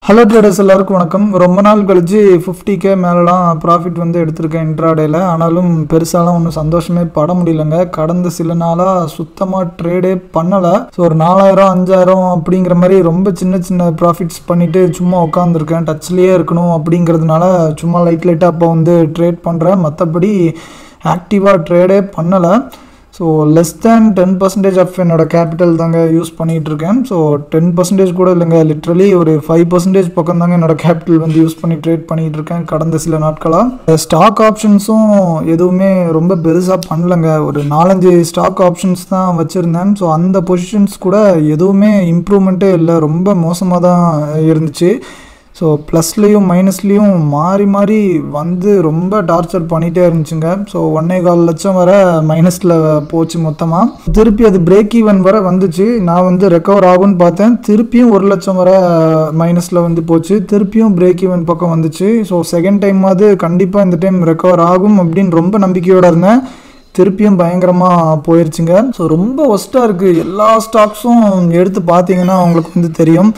Hello traders எல்லாருக்கும் வணக்கம். ரொம்ப நாள் கழிச்சு 50K மேலலாம் ப்ராஃபிட் வந்து எடுத்திருக்கேன் இன்ட்ராடேல. ஆனாலும் பெருசாலாம் ஒன்றும் சந்தோஷமே பட முடியலங்க. கடந்த சில நாளாக சுத்தமாக ட்ரேடே பண்ணலை. ஸோ ஒரு 4000 5000 அப்படிங்கிற மாதிரி ரொம்ப சின்ன சின்ன ப்ராஃபிட்ஸ் பண்ணிவிட்டு சும்மா உட்காந்துருக்கேன். டச்லேயே இருக்கணும் அப்படிங்கிறதுனால சும்மா லைட்டாக அப்போ வந்து ட்ரேட் பண்ணுறேன். மற்றபடி ஆக்டிவாக ட்ரேடே பண்ணலை. ஸோ லெஸ் தேன் 10% ஆஃப் என்னோட கேபிட்டல் தாங்க யூஸ் பண்ணிகிட்டு இருக்கேன். ஸோ 10% கூட இல்லைங்க, லிட்ரலி ஒரு 5% பக்கம் தாங்க என்னோட கேபிட்டல் வந்து யூஸ் பண்ணி ட்ரேட் பண்ணிகிட்டு இருக்கேன் கடந்த சில நாட்களாக. ஸ்டாக் ஆப்ஷன்ஸும் எதுவுமே ரொம்ப பெருசாக பண்ணலைங்க. ஒரு 4-5 ஸ்டாக் ஆப்ஷன்ஸ் தான் வச்சுருந்தேன். ஸோ அந்த பொசிஷன்ஸ் கூட எதுவுமே இம்ப்ரூவ்மெண்ட்டே இல்லை, ரொம்ப மோசமாக தான் இருந்துச்சு. ஸோ ப்ளஸ்லேயும் மைனஸ்லேயும் மாறி மாறி வந்து ரொம்ப டார்ச்சர் பண்ணிகிட்டே இருந்துச்சுங்க. ஸோ 1.25 லட்சம் வர மைனஸில் போச்சு மொத்தமாக. திருப்பி அது பிரேக் ஈவன் வர வந்துச்சு. நான் வந்து ரெக்கவர் ஆகும்னு பார்த்தேன். திருப்பியும் 1 லட்சம் வர மைனஸில் வந்து போச்சு. திருப்பியும் பிரேக் ஈவன் பக்கம் வந்துச்சு. ஸோ செகண்ட் டைம் அது கண்டிப்பாக இந்த டைம் ரெக்கவர் ஆகும் அப்படின்னு ரொம்ப நம்பிக்கையோடு இருந்தேன். திருப்பியும் பயங்கரமாக போயிடுச்சுங்க. ஸோ ரொம்ப ஒஸ்ட்டாக இருக்குது. எல்லா ஸ்டாக்ஸும் எடுத்து பார்த்தீங்கன்னா உங்களுக்கு வந்து தெரியும்.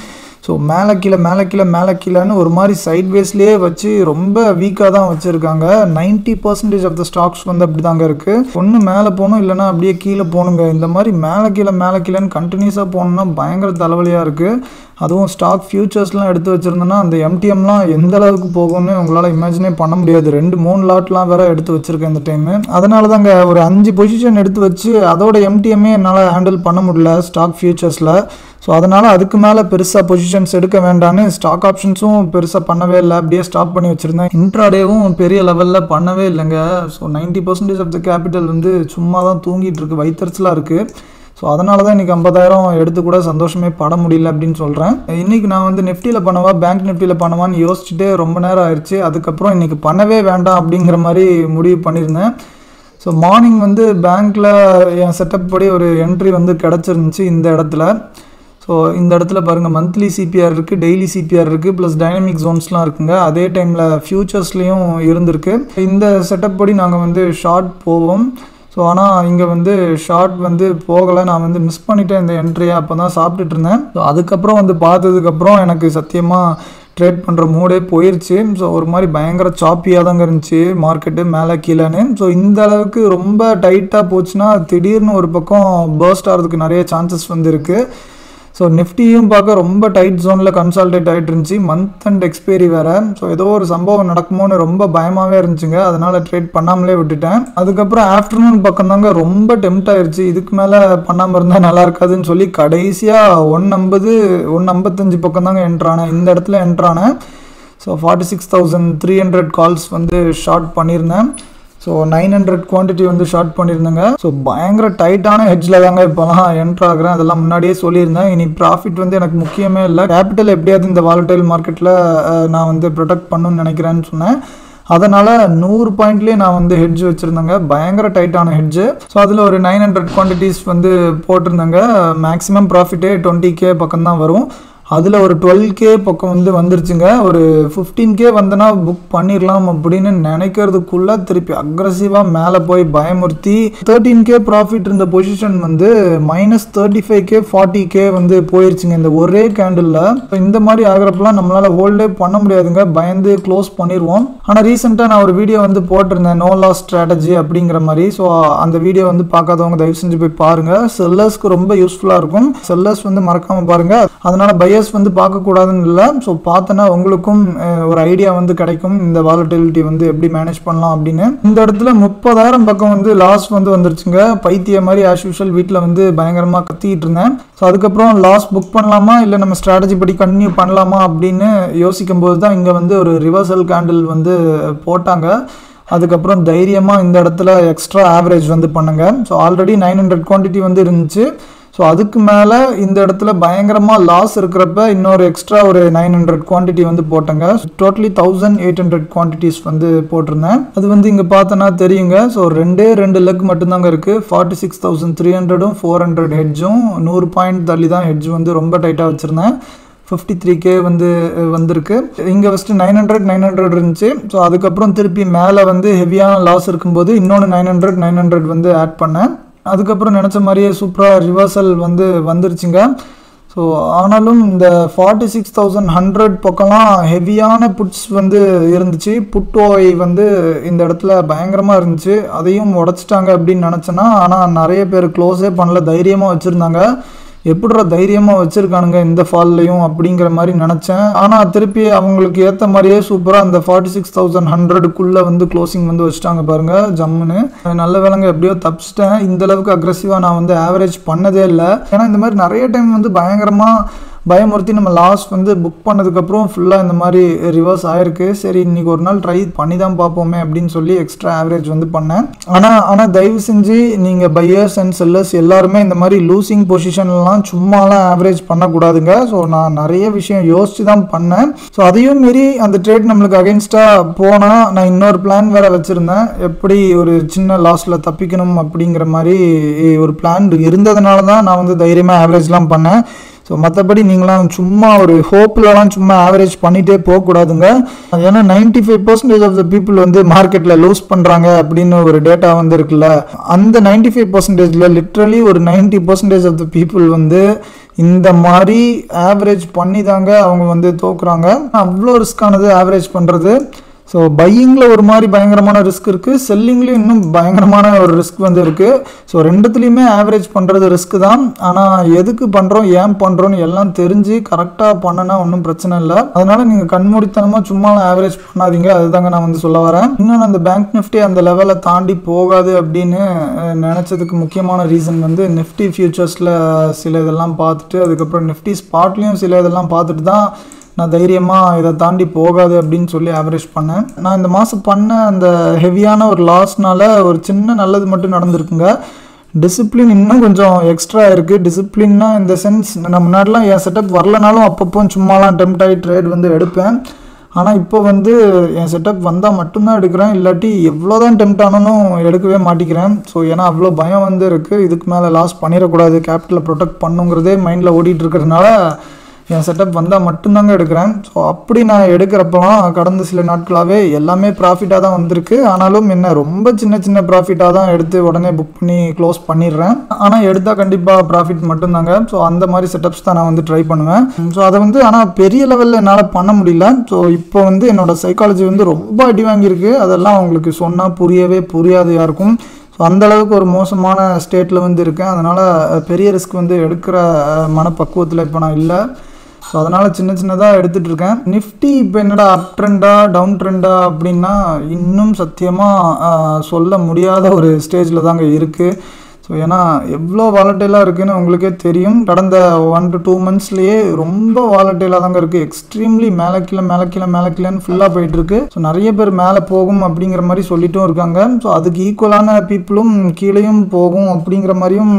ஸோ மேலே கீழேன்னு ஒரு மாதிரி சைட்வேஸ்லேயே வச்சு ரொம்ப வீக்காக தான் வச்சுருக்காங்க. 90% ஆஃப் த ஸ்டாக்ஸ் வந்து அப்படி தாங்க இருக்குது. ஒன்று மேலே போகணும், இல்லைனா அப்படியே கீழே போகணுங்க. இந்த மாதிரி மேலே கீழேன்னு கண்டினியூஸாக போகணுன்னா பயங்கர தலைவலியாக இருக்குது. அதுவும் ஸ்டாக் ஃபியூச்சர்ஸ்லாம் எடுத்து வச்சுருந்தோன்னா அந்த எம்டிஎம்லாம் எந்த அளவுக்கு போகும்னு உங்களால் இமேஜினே பண்ண முடியாது. 2-3 லாட்லாம் வேறு எடுத்து வச்சுருக்கேன் இந்த டைமு. அதனால தாங்க ஒரு 5 பொசிஷன் எடுத்து வச்சு அதோட எம்டிஎம்மே என்னால் ஹேண்டில் பண்ண முடியல ஸ்டாக் ஃபியூச்சர்ஸில். ஸோ அதனால் அதுக்கு மேலே பெருசாக பொசிஷன்ஸ் எடுக்க வேண்டான்னு ஸ்டாக் ஆப்ஷன்ஸும் பெருசாக பண்ணவே இல்லை, அப்படியே ஸ்டாப் பண்ணி வச்சுருந்தேன். இன்ட்ராடேவும் பெரிய லெவலில் பண்ணவே இல்லைங்க. ஸோ 90% ஆஃப் த கேபிட்டல் வந்து சும்மா தான் தூங்கிட்டு இருக்கு, வைத்தறிச்சலாக இருக்குது. ஸோ அதனால தான் இன்றைக்கி 50,000 எடுத்து கூட சந்தோஷமே பட முடியல அப்படின்னு சொல்கிறேன். இன்றைக்கி நான் வந்து நிஃப்டியில் பண்ணவா பேங்க் நிஃப்டியில் பண்ணவான்னு யோசிச்சுட்டே ரொம்ப நேரம் ஆயிடுச்சு. அதுக்கப்புறம் இன்றைக்கி பண்ணவே வேண்டாம் அப்படிங்கிற மாதிரி முடிவு பண்ணியிருந்தேன். ஸோ மார்னிங் வந்து பேங்க்கில் என் செட்டப் படி ஒரு என்ட்ரி வந்து கிடச்சிருந்துச்சு இந்த இடத்துல. ஸோ இந்த இடத்துல பாருங்கள், மந்த்லி சிபிஆர் இருக்குது, டெய்லி சிபிஆர் இருக்குது, ப்ளஸ் டைனமிக் ஜோன்ஸ்லாம் இருக்குங்க. அதே டைமில் ஃபியூச்சர்ஸ்லேயும் இருந்திருக்கு. இந்த செட்டப் படி நாங்கள் வந்து ஷார்ட் போவோம். ஸோ ஆனால் இங்கே வந்து ஷார்ட் வந்து போகலை, நான் வந்து மிஸ் பண்ணிட்டேன் இந்த என்ட்ரியை. அப்போ தான் சாப்பிட்டுட்டு இருந்தேன். ஸோ அதுக்கப்புறம் வந்து பார்த்ததுக்கப்புறம் எனக்கு சத்தியமாக ட்ரேட் பண்ணுற மூடே போயிடுச்சு. ஸோ ஒரு மாதிரி பயங்கர சாப்பியாக தாங்க இருந்துச்சு மார்க்கெட்டு, மேலே கீழேன்னு. ஸோ இந்த அளவுக்கு ரொம்ப டைட்டாக போச்சுன்னா திடீர்னு ஒரு பக்கம் பர்ஸ்ட் ஆகிறதுக்கு நிறைய சான்சஸ் வந்து இருக்குது. ஸோ நிஃப்டியும் பார்க்க ரொம்ப டைட் ஜோனில் கன்சால்டேட் ஆகிட்டு இருந்துச்சு. மந்த் அண்ட் எக்ஸ்பைரி வேறு. ஸோ ஏதோ ஒரு சம்பவம் நடக்குமோன்னு ரொம்ப பயமாகவே இருந்துச்சுங்க. அதனால் ட்ரேட் பண்ணாமலே விட்டுட்டேன். அதுக்கப்புறம் ஆஃப்டர்நூன் பக்கம் தாங்க ரொம்ப டெம்ட் ஆயிடுச்சு. இதுக்கு மேலே பண்ணாமல் இருந்தால் நல்லா இருக்காதுன்னு சொல்லி கடைசியாக 150 பக்கம் தாங்க என்ட்ரானேன். இந்த இடத்துல என்ட்ரானேன். ஸோ 46,300 கால்ஸ் வந்து ஷார்ட் பண்ணியிருந்தேன். ஸோ 900 குவான்டிட்டி வந்து ஷார்ட் பண்ணியிருந்தேங்க. ஸோ பயங்கர டைட்டான ஹெட்ஜில் தாங்க இப்போலாம் என்ட்ரு ஆகிறேன். அதெல்லாம் முன்னாடியே சொல்லியிருந்தேன். இனி ப்ராஃபிட் வந்து எனக்கு முக்கியமே இல்லை. கேபிட்டல் எப்படியாவது இந்த வாலடைல் மார்க்கெட்டில் நான் வந்து ப்ரொடெக்ட் பண்ணணும்னு நினைக்கிறேன்னு சொன்னேன். அதனால் 100 பாயிண்ட்லேயே நான் வந்து ஹெட்ஜ் வச்சுருந்தேங்க, பயங்கர டைட்டான ஹெட்ஜு. ஸோ அதில் ஒரு 900 குவான்டிட்டிஸ் வந்து போட்டிருந்தேங்க. மேக்ஸிமம் ப்ராஃபிட்டே 20K பக்கம் தான் வரும். அதில் ஒரு 12K பக்கம் வந்து வந்துருச்சுங்க. ஒரு 15K வந்தனா புக் பண்ணிடலாம் அப்படின்னு நினைக்கிறதுக்குள்ளே திருப்பி அக்ரஸிவாக மேலே போய் பயமுறுத்தி 13K ப்ராஃபிட் இருந்த பொசிஷன் வந்து -35K 40K வந்து போயிடுச்சுங்க இந்த ஒரே கேண்டிலில். இந்த மாதிரி ஆகிறப்பெல்லாம் நம்மளால் ஹோல்டே பண்ண முடியாதுங்க, பயந்து க்ளோஸ் பண்ணிடுவோம். ஆனால் ரீசெண்டாக நான் ஒரு வீடியோ வந்து போட்டிருந்தேன், நோ லாஸ் ஸ்ட்ராட்டஜி அப்படிங்கிற மாதிரி. ஸோ அந்த வீடியோ வந்து பார்க்காதவங்க தயவு செஞ்சு போய் பாருங்கள். செல்லர்ஸ்க்கு ரொம்ப யூஸ்ஃபுல்லாக இருக்கும். செல்லர்ஸ் வந்து மறக்காமல் பாருங்கள். அதனால் பையர்ஸ் வந்து பார்க்கக்கூடாதுன்னு இல்லை. ஸோ பார்த்தோன்னா உங்களுக்கும் ஒரு ஐடியா வந்து கிடைக்கும் இந்த வாலட்டிலிட்டி வந்து எப்படி மேனேஜ் பண்ணலாம் அப்படின்னு. இந்த இடத்துல 30,000 பக்கம் வந்து லாஸ் வந்து வந்துருச்சுங்க. பைத்திய மாதிரி ஆஸ் யூஷுவல் வீட்டில் வந்து பயங்கரமாக கத்திக்கிட்டு இருந்தேன். ஸோ அதுக்கப்புறம் லாஸ் புக் பண்ணலாமா இல்லை நம்ம ஸ்ட்ராட்டஜி படி கண்டினியூ பண்ணலாமா அப்படின்னு யோசிக்கும் போது தான் இங்கே வந்து ஒரு ரிவர்சல் கேண்டில் வந்து போட்டாங்க. அதுக்கப்புறம் தைரியமாக இந்த இடத்துல எக்ஸ்ட்ரா ஆவரேஜ் வந்து பண்ணுங்க. ஸோ ஆல்ரெடி 900 குவான்டிட்டி வந்து இருந்துச்சு. ஸோ அதுக்கு மேலே இந்த இடத்துல பயங்கரமாக லாஸ் இருக்கிறப்ப இன்னொரு எக்ஸ்ட்ரா ஒரு 900 குவான்டிட்டி வந்து போட்டேங்க. டோட்டலி 1800 குவான்டிட்டிஸ் வந்து போட்டிருந்தேன். அது வந்து இங்கே பார்த்தோன்னா தெரியுங்க. ஸோ 2 லெக் மட்டும்தாங்க இருக்குது. 46,300 400 ஹெட்ஜும் 100 பாயிண்ட் தள்ளி தான் ஹெட்ஜ் வந்து ரொம்ப டைட்டாக வச்சுருந்தேன். 53K வந்து வந்திருக்கு. இங்கே ஃபஸ்ட்டு 900 இருந்துச்சு. ஸோ அதுக்கப்புறம் திருப்பி மேலே வந்து ஹெவியான லாஸ் இருக்கும்போது இன்னொன்று 900 வந்து ஆட் பண்ணேன். அதுக்கப்புறம் நினச்ச மாதிரியே சூப்பராக ரிவர்சல் வந்து வந்துருச்சுங்க. ஸோ ஆனாலும் இந்த 46,100 பக்கம்லாம் ஹெவியான புட்ஸ் வந்து இருந்துச்சு. புட் ஓவை வந்து இந்த இடத்துல பயங்கரமாக இருந்துச்சு. அதையும் உடச்சிட்டாங்க அப்படின்னு நினச்சேன்னா, ஆனால் நிறைய பேர் க்ளோஸே பண்ணல, தைரியமாக வச்சுருந்தாங்க. எப்படிடா தைரியமாக வச்சுருக்கானுங்க இந்த ஃபால்லையும் அப்படிங்கிற மாதிரி நினச்சேன். ஆனால் திருப்பி அவங்களுக்கு ஏற்ற மாதிரியே சூப்பராக அந்த 46,100க்குள்ளே வந்து க்ளோசிங் வந்து வச்சுட்டாங்க பாருங்கள், ஜம்முன்னு. நல்ல வேலைங்க எப்படியோ தப்பிச்சிட்டேன். இந்தளவுக்கு அக்ரெசிவாக நான் வந்து ஆவரேஜ் பண்ணதே இல்லை. ஏன்னா இந்த மாதிரி நிறைய டைம் வந்து பயங்கரமாக பயமுறுத்தி நம்ம லாஸ் வந்து புக் பண்ணதுக்கப்புறம் ஃபுல்லாக இந்த மாதிரி ரிவர்ஸ் ஆகிருக்கு. சரி இன்றைக்கி ஒரு நாள் ட்ரை பண்ணி தான் பார்ப்போமே அப்படின்னு சொல்லி எக்ஸ்ட்ரா ஆவரேஜ் வந்து பண்ணேன். ஆனால் தயவு செஞ்சு நீங்கள் பையர்ஸ் அண்ட் செல்லர்ஸ் எல்லாருமே இந்த மாதிரி லூசிங் பொசிஷன்லாம் சும்மாலாம் ஆவரேஜ் பண்ணக்கூடாதுங்க. ஸோ நான் நிறைய விஷயம் யோசித்து தான் பண்ணேன். ஸோ அதையும் மீறி அந்த ட்ரேட் நம்மளுக்கு அகென்ஸ்டாக போனால் நான் இன்னொரு பிளான் வேறு வச்சுருந்தேன். எப்படி ஒரு சின்ன லாஸில் தப்பிக்கணும் அப்படிங்கிற மாதிரி ஒரு பிளான் இருந்ததுனால தான் நான் வந்து தைரியமாக ஆவரேஜ்லாம் பண்ணேன். ஸோ மற்றபடி நீங்களாம் சும்மா ஒரு ஹோப்லலாம் சும்மா ஆவரேஜ் பண்ணிகிட்டே போகக்கூடாதுங்க. ஏன்னா 95% ஆஃப் த பீப்புள் வந்து மார்க்கெட்டில் லூஸ் பண்ணுறாங்க அப்படின்னு ஒரு டேட்டா வந்து இருக்குல்ல, அந்த 95%ல லிட்ரலி ஒரு 90% ஆஃப் த பீப்புள் வந்து இந்த மாதிரி ஆவரேஜ் பண்ணி தாங்க அவங்க வந்து தோக்குறாங்க. அவ்வளோ ரிஸ்க்கானது ஆவரேஜ் பண்ணுறது. ஸோ பையிங்கில் ஒரு மாதிரி பயங்கரமான ரிஸ்க் இருக்குது, செல்லிங்லேயும் இன்னும் பயங்கரமான ஒரு ரிஸ்க் வந்து இருக்குது. ஸோ ரெண்டுத்துலேயுமே ஆவரேஜ் பண்ணுறது ரிஸ்க் தான். ஆனால் எதுக்கு பண்ணுறோம் ஏன் பண்ணுறோன்னு எல்லாம் தெரிஞ்சு கரெக்டாக பண்ணனா ஒன்றும் பிரச்சனை இல்லை. அதனால் நீங்கள் கண்மூடித்தனமாக சும்மாலாம் ஆவரேஜ் பண்ணாதீங்க, அதுதாங்க நான் வந்து சொல்ல வரேன். இன்னும் அந்த பேங்க் நிஃப்டி அந்த லெவலை தாண்டி போகாது அப்படின்னு நினச்சதுக்கு முக்கியமான ரீசன் வந்து நிஃப்டி ஃபியூச்சர்ஸில் சில இதெல்லாம் பார்த்துட்டு, அதுக்கப்புறம் நிஃப்டி ஸ்பாட்லேயும் சில இதெல்லாம் பார்த்துட்டு தான் நான் தைரியமாக இதை தாண்டி போகாது அப்படின்னு சொல்லி ஆவரேஜ் பண்ணேன். நான் இந்த மாதம் பண்ண அந்த ஹெவியான ஒரு லாஸ்னால ஒரு சின்ன நல்லது மட்டும் நடந்திருக்குங்க. டிசிப்ளின் இன்னும் கொஞ்சம் எக்ஸ்ட்ரா இருக்குது. டிசிப்ளின்னா இந்த சென்ஸ், நான் முன்னாடிலாம் என் செட்டப் வரலனாலும் அப்பப்போ சும்மாலாம் டெம்ட் ஆகி ட்ரேட் வந்து எடுப்பேன். ஆனால் இப்போ வந்து என் செட்டப் வந்தால் மட்டும்தான் எடுக்கிறேன், இல்லாட்டி எவ்வளோ தான் டெம்ட் ஆனாலும் எடுக்கவே மாட்டிக்கிறேன். ஸோ ஏன்னா அவ்வளோ பயம் வந்து இருக்குது, இதுக்கு மேலே லாஸ் பண்ணிடக்கூடாது, கேபிட்டலை ப்ரொடெக்ட் பண்ணுங்கிறதே மைண்டில் ஓடிட்டு இருக்கிறதுனால என் செட்டப் வந்தால் மட்டும்தாங்க எடுக்கிறேன். ஸோ அப்படி நான் எடுக்கிறப்பலாம் கடந்த சில நாட்களாகவே எல்லாமே ப்ராஃபிட்டாக தான் வந்திருக்கு. ஆனாலும் என்ன ரொம்ப சின்ன சின்ன ப்ராஃபிட்டாக தான் எடுத்து உடனே புக் பண்ணி க்ளோஸ் பண்ணிடுறேன். ஆனால் எடுத்தால் கண்டிப்பாக ப்ராஃபிட் மட்டும்தாங்க. ஸோ அந்த மாதிரி செட்டப்ஸ் தான் நான் வந்து ட்ரை பண்ணுவேன். ஸோ அதை வந்து ஆனால் பெரிய லெவலில் என்னால் பண்ண முடியல. ஸோ இப்போ வந்து என்னோடய சைக்காலஜி வந்து ரொம்ப அடி வாங்கியிருக்கு. அதெல்லாம் உங்களுக்கு சொன்னால் புரியவே புரியாது யாருக்கும். ஸோ அந்தளவுக்கு ஒரு மோசமான ஸ்டேட்டில் வந்து இருக்கேன். அதனால் பெரிய ரிஸ்க் வந்து எடுக்கிற மனப்பக்குவத்தில் இப்போ நான் இல்லை. ஸோ அதனால் சின்ன சின்னதாக எடுத்துகிட்டு இருக்கேன். நிஃப்டி இப்போ என்னடா அப் ட்ரெண்டா டவுன் ட்ரெண்டா அப்படின்னா இன்னும் சத்தியமாக சொல்ல முடியாத ஒரு ஸ்டேஜில் தாங்க இருக்குது. ஸோ ஏன்னா எவ்வளோ வாலட்டைலாக இருக்குதுன்னு உங்களுக்கே தெரியும். கடந்த 1 to 2 monthsலேயே ரொம்ப வாலட்டைலாக தாங்க இருக்குது. எக்ஸ்ட்ரீம்லி மேலே கீழேன்னு ஃபுல்லாக போயிட்டுருக்கு. ஸோ நிறைய பேர் மேலே போகும் அப்படிங்கிற மாதிரி சொல்லிட்டும் இருக்காங்க. ஸோ அதுக்கு ஈக்குவலான பீப்புளும் கீழேயும் போகும் அப்படிங்கிற மாதிரியும்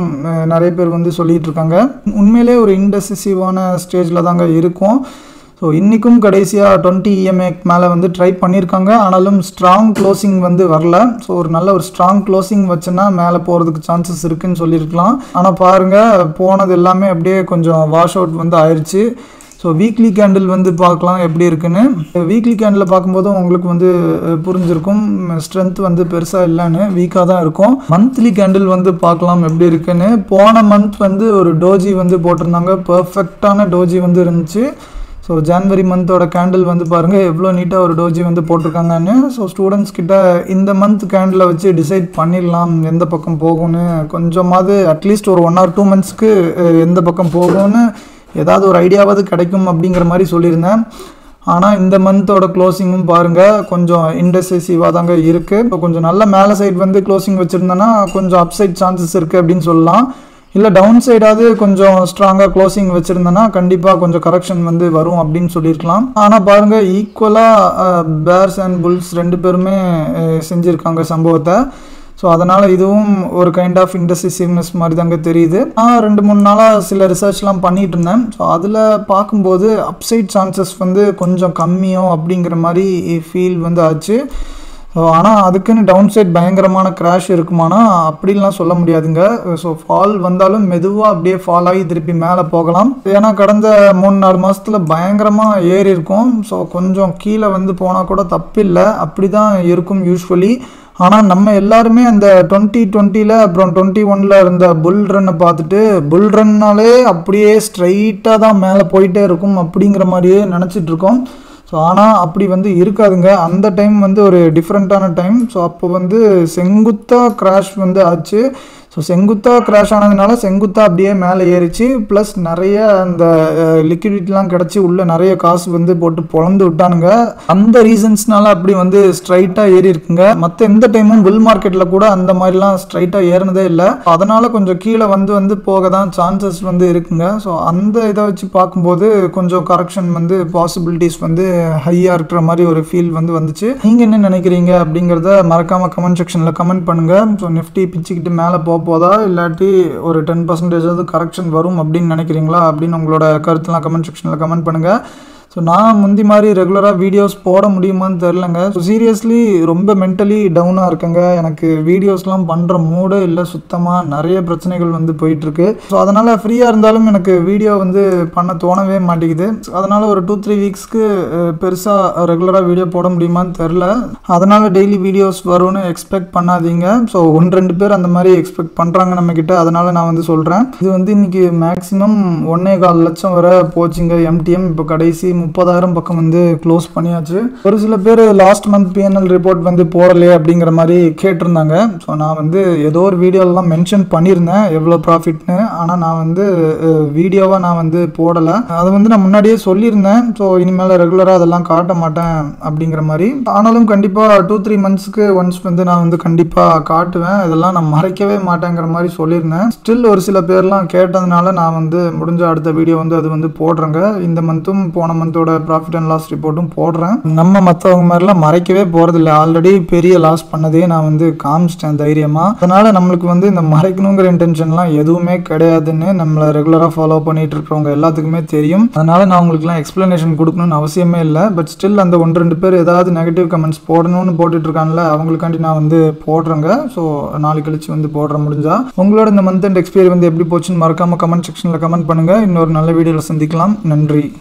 நிறைய பேர் வந்து சொல்லிகிட்டு இருக்காங்க. உண்மையிலே ஒரு இன்டெசிசிவான ஸ்டேஜில் தாங்க இருக்கும். ஸோ இன்றைக்கும் கடைசியாக 20 EMA மேலே வந்து ட்ரை பண்ணியிருக்காங்க. ஆனாலும் ஸ்ட்ராங் க்ளோசிங் வந்து வரல. ஸோ ஒரு நல்ல ஒரு ஸ்ட்ராங் க்ளோசிங் வச்சுன்னா மேலே போகிறதுக்கு சான்சஸ் இருக்குதுன்னு சொல்லியிருக்கலாம். ஆனால் பாருங்கள், போனது எல்லாமே அப்படியே கொஞ்சம் வாஷ் அவுட் வந்து ஆயிடுச்சு. ஸோ வீக்லி கேண்டில் வந்து பார்க்கலாம் எப்படி இருக்குன்னு. வீக்லி கேண்டில் பார்க்கும்போதும் உங்களுக்கு வந்து புரிஞ்சிருக்கும் ஸ்ட்ரென்த் வந்து பெருசாக இல்லைன்னு, வீக்காக தான் இருக்கும். மந்த்லி கேண்டில் வந்து பார்க்கலாம் எப்படி இருக்குன்னு. போன மந்த் வந்து ஒரு டோஜி வந்து போட்டிருந்தாங்க, பர்ஃபெக்டான டோஜி வந்து இருந்துச்சு. ஸோ ஜான்வரி மந்தோட கேண்டில் வந்து பாருங்கள் எவ்வளோ நீட்டாக ஒரு டோஜி வந்து போட்டிருக்காங்கன்னு. ஸோ ஸ்டூடெண்ட்ஸ் கிட்ட இந்த மந்த் கேண்டிலை வச்சு டிசைட் பண்ணிடலாம் எந்த பக்கம் போகும்னு. கொஞ்சமாவது அட்லீஸ்ட் ஒரு 1 or 2 monthsக்கு எந்த பக்கம் போகும்னு ஏதாவது ஒரு ஐடியாவது கிடைக்கும் அப்படிங்கிற மாதிரி சொல்லியிருந்தேன். ஆனால் இந்த மந்தோட க்ளோசிங்கும் பாருங்கள் கொஞ்சம் இன்டெசிசிவாக தாங்க இருக்குது. இப்போ கொஞ்சம் நல்ல மேலே சைடு வந்து க்ளோசிங் வச்சுருந்தேன்னா கொஞ்சம் அப்சைட் சான்சஸ் இருக்குது அப்படின்னு சொல்லலாம். இல்லை டவுன் சைடாவது கொஞ்சம் ஸ்ட்ராங்காக க்ளோசிங் வச்சுருந்தேன்னா கண்டிப்பாக கொஞ்சம் கரெக்ஷன் வந்து வரும் அப்படின்னு சொல்லியிருக்கலாம். ஆனால் பாருங்கள் ஈக்குவலாக பேர்ஸ் அண்ட் புல்ஸ் 2 பேருமே செஞ்சுருக்காங்க சம்பவத்தை. ஸோ அதனால் இதுவும் ஒரு கைண்ட் ஆஃப் இன்டெசிசிவ்னஸ் மாதிரி தாங்க தெரியுது. நான் 2-3 நாளாக சில ரிசர்ச்லாம் பண்ணிகிட்டு இருந்தேன். ஸோ அதில் பார்க்கும்போது அப்சைட் சான்சஸ் வந்து கொஞ்சம் கம்மியோ அப்படிங்கிற மாதிரி ஃபீல் வந்து ஆச்சு. ஸோ ஆனால் அதுக்குன்னு டவுன் சைட் பயங்கரமான கிராஷ் இருக்குமானா அப்படின்லாம் சொல்ல முடியாதுங்க. ஸோ ஃபால் வந்தாலும் மெதுவாக அப்படியே ஃபால் ஆகி திருப்பி மேலே போகலாம். ஏன்னா கடந்த 3-4 மாதத்தில் பயங்கரமாக ஏறி இருக்கும். ஸோ கொஞ்சம் கீழே வந்து போனால் கூட தப்பில்லை, அப்படி தான் இருக்கும் யூஸ்வலி. ஆனால் நம்ம எல்லாருமே அந்த 2020 அப்புறம் 21 இருந்த புல் ரன்னை பார்த்துட்டு புல் ரன்னாலே அப்படியே ஸ்ட்ரைட்டாக தான் மேலே போயிட்டே இருக்கும் அப்படிங்கிற மாதிரியே நினச்சிட்டு இருக்கோம். ஸோ ஆனால் அப்படி வந்து இருக்காதுங்க. அந்த டைம் வந்து ஒரு டிஃப்ரெண்ட்டான டைம். ஸோ அப்போ வந்து செங்குத்தாக கிராஷ் வந்து ஆச்சு. ஸோ செங்குத்தாக கிராஷ் ஆனதுனால செங்குத்தாக அப்படியே மேலே ஏறிச்சு. ப்ளஸ் நிறைய அந்த லிக்விடிட்டிலாம் கிடச்சி உள்ளே நிறைய காசு வந்து போட்டு பொழந்து விட்டானுங்க. அந்த ரீசன்ஸ்னால அப்படி வந்து ஸ்ட்ரைட்டாக ஏறி இருக்குங்க. மற்ற எந்த டைமும் புல் மார்க்கெட்டில் கூட அந்த மாதிரிலாம் ஸ்ட்ரைட்டாக ஏறினதே இல்லை. அதனால் கொஞ்சம் கீழே வந்து போக தான் சான்சஸ் வந்து இருக்குங்க. ஸோ அந்த இதை வச்சு பார்க்கும்போது கொஞ்சம் கரெக்ஷன் வந்து பாசிபிலிட்டிஸ் வந்து ஹையாக இருக்கிற மாதிரி ஒரு ஃபீல் வந்து வந்துச்சு. நீங்கள் என்ன நினைக்கிறீங்க அப்படிங்கிறத மறக்காமல் கமெண்ட் செக்ஷனில் கமெண்ட் பண்ணுங்கள். ஸோ நிஃப்டி பிச்சுக்கிட்டு மேலே போதா இல்லாட்டி ஒரு 10% கரெக்ஷன் வரும் அப்படின்னு நினைக்கிறீங்களா அப்படின்னு உங்களோட கருத்துலாம் கமெண்ட் செக்ஷனில் கமெண்ட் பண்ணுங்கள். ஸோ நான் முந்தி மாதிரி ரெகுலராக வீடியோஸ் போட முடியுமான்னு தெரிலங்க. ஸோ சீரியஸ்லி ரொம்ப மென்டலி டவுனாக இருக்குங்க. எனக்கு வீடியோஸ்லாம் பண்ணுற மூடே இல்லை, சுத்தமாக நிறைய பிரச்சனைகள் வந்து போயிட்டுருக்கு. ஸோ அதனால் ஃப்ரீயாக இருந்தாலும் எனக்கு வீடியோ வந்து பண்ண தோணவே மாட்டேங்குது. அதனால் ஒரு 2-3 வீக்ஸ்க்கு பெருசாக ரெகுலராக வீடியோ போட முடியுமான்னு தெரில. அதனால் டெய்லி வீடியோஸ் வரும்னு எக்ஸ்பெக்ட் பண்ணாதீங்க. ஸோ 1-2 பேர் அந்த மாதிரி எக்ஸ்பெக்ட் பண்ணுறாங்க நம்மக்கிட்ட, அதனால் நான் வந்து சொல்கிறேன். இது வந்து இன்றைக்கி மேக்ஸிமம் 1.25 லட்சம் வரை போச்சுங்க எம்டிஎம். இப்போ கடைசி 30,000 பக்கம் வந்து க்ளோஸ் பண்ணியாச்சு. ஒரு சில பேர் லாஸ்ட் மந்த் பிஎன்எல் ரிப்போர்ட் வந்து போடலையே அப்படிங்கிற மாதிரி கேட்டிருந்தாங்க. ஸோ நான் வந்து ஏதோ ஒரு வீடியோலாம் மென்ஷன் பண்ணியிருந்தேன் எவ்வளோ ப்ராஃபிட்னு. ஆனால் நான் வந்து வீடியோவாக நான் வந்து போடலை. அது வந்து நான் முன்னாடியே சொல்லியிருந்தேன். ஸோ இனிமேல் ரெகுலராக அதெல்லாம் காட்ட மாட்டேன் அப்படிங்கிற மாதிரி. ஆனாலும் கண்டிப்பாக 2-3 மந்த்ஸ்க்கு ஒன்ஸ் வந்து நான் வந்து கண்டிப்பாக காட்டுவேன். இதெல்லாம் நான் மறைக்கவே மாட்டேங்கிற மாதிரி சொல்லியிருந்தேன். ஸ்டில் ஒரு சில பேர்லாம் கேட்டதுனால நான் வந்து முடிஞ்ச அடுத்த வீடியோ வந்து அது வந்து போடுறேங்க. இந்த மந்த்தும் போன மந்த்தோட ப்ராஃபிட் அண்ட் லாஸ் ரிப்போர்ட்டும் போடுறேன். நம்ம மற்றவங்க மாதிரிலாம் மறைக்கவே போகிறதில்ல. ஆல்ரெடி பெரிய லாஸ் பண்ணதே நான் வந்து காமிச்சிட்டேன் தைரியமாக. அதனால் நம்மளுக்கு வந்து இந்த மறைக்கணுங்கிற இன்டென்ஷன்லாம் எதுவுமே கிடையாதுன்னு நம்மளை ரெகுலராக ஃபாலோ பண்ணிட்டு இருக்கிறவங்க எல்லாத்துக்குமே தெரியும். அதனால் நான் உங்களுக்குலாம் எக்ஸ்ப்ளனேஷன் கொடுக்கணும்னு அவசியமே இல்லை. பட் ஸ்டில் அந்த 1-2 பேர் ஏதாவது நெகட்டிவ் கமெண்ட்ஸ் போடணும்னு போட்டுட்ருக்காங்கல்ல, அவங்களுக்காண்டி நான் வந்து போடுறேங்க. ஸோ நாளைக்கு கழிச்சு வந்து போடுற முடிஞ்சா. உங்களோட இந்த மந்த் அண்ட் எக்ஸ்பீரியன்ஸ் வந்து எப்படி போச்சுன்னு மறக்காமல் கமெண்ட் செக்ஷனில் கமெண்ட் பண்ணுங்கள். இன்னொரு நல்ல வீடியோவில் சந்திக்கலாம். நன்றி.